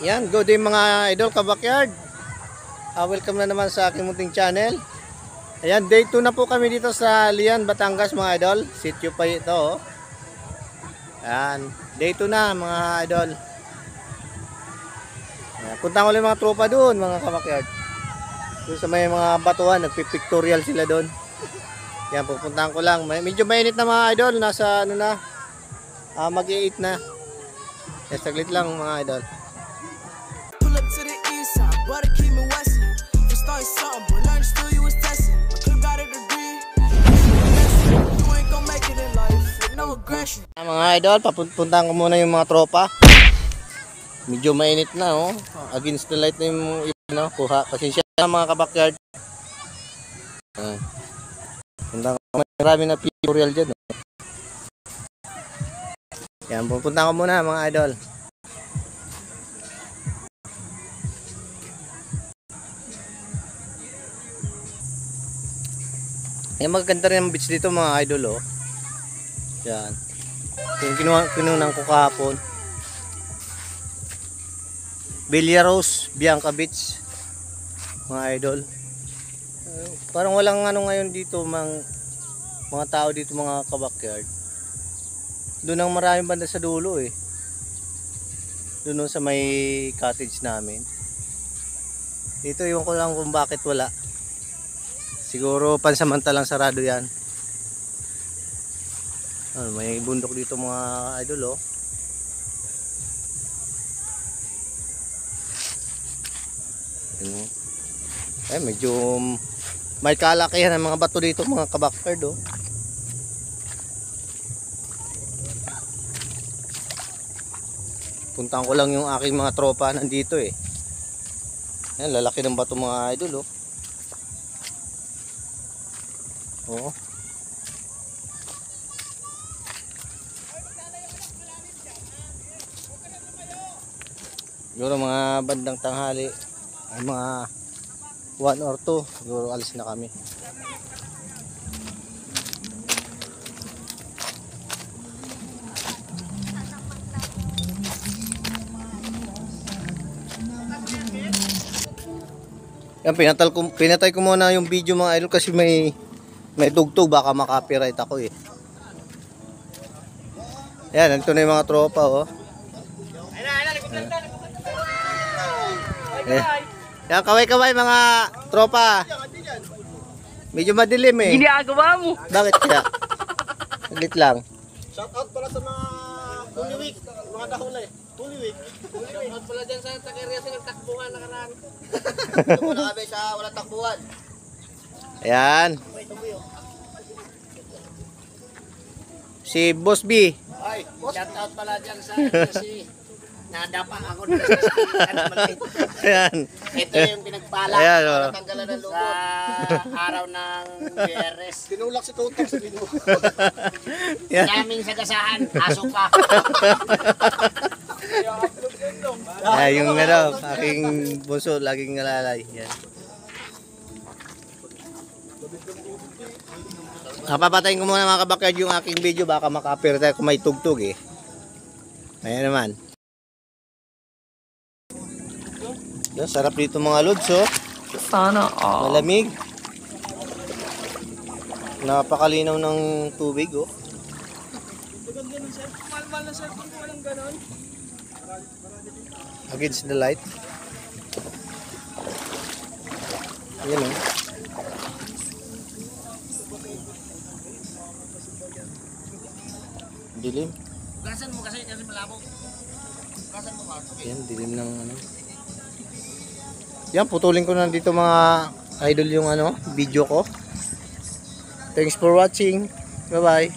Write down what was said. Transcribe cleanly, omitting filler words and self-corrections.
Yan, good day mga idol kabakyard. Welcome na naman sa aking munting channel. Ayan, day 2 na po kami dito sa Lian, Batangas mga idol. Sitio pa ito. Oh. Ayan, day 2 na mga idol. Ayan, punta ko lang mga tropa doon mga kabakyard. Doon sa may mga batuhan, nagpipictorial sila doon. Yan, pupuntahan ko lang. Medyo mainit na mga idol. Nasa ano na, mag-8 na. Yes, saglit lang mga idol. To the east side, but it keep me westin'. For starting something, but learn still you was testing. My clip got a degree. You ain't gon' make it in life with no aggression. Mga idol, papuntahan ko muna yung mga tropa. Medyo mainit na, oh. Against the light na yung no, kuha. Pasensya na mga kabakyard. Puntahan ko, marami na tutorial dyan. Oh. Yan, pupuntahan ko muna mga idol. Yan, magaganda rin ang beach dito mga idol, oh. Yan. Yung kinunan ko kahapon. Villaros, Bianca Beach. Mga idol. Parang walang ano ngayon dito, mga tao dito mga kabakyard. Doon ang maraming banda sa dulo eh. Doon sa may cottage namin. Dito yung ko lang kung bakit wala. Siguro pansamantalang sarado yan. May bundok dito mga idol, oh. Medyo may kalakihan ng mga bato dito mga kabakyard, oh. Puntahan ko lang yung aking mga tropa nandito eh. Yan, lalaki ng bato mga idol, oh. Oo. Siguro mga bandang tanghali ay mga 1 or 2 siguro alis na kami. Yan, pinatay ko muna yung video mga idol kasi may tugtog, baka makapiright ako eh. Yan, nandito na yung mga tropa, oh. Yan, kaway-kaway mga tropa. Medyo madilim eh. Ginagawa mo. Bakit kaya? Saglit lang. Shout out pala sa mga Holy Week, mga dahula eh. Holy Week. Shout out pala dyan sa Takeria sa nagtakbuhan na karaan. Wala kami sa walang takbuhan. Ayan. Si Boss B. Ay, shout out pala dyan sa si nadapa ako na Ayan. Ito yung pinagpala. Ayan, oh. Para tanggalan ng lubot. Sa araw ng Biyernes. Tinulak si Tutong sa binuho. Yan. Daming sagasahan, aso pa. Yung ano, aking bunso, laging nalalay. Yan. Papatayin ko muna mga kabakyard yung aking video, baka makapiright kung may tugtog eh. Ayan naman. Yan, sarap dito mga lods, oh. Sana all. Malamig. Napakalinaw ng tubig, oh. Against the light. Ayan, oh. Dilim. Gasan mo kasi malabo. Gasan mo ba? Yan, dilim ng ano. Yan, putulin ko na dito mga idol yung ano, video ko. Thanks for watching. Bye-bye.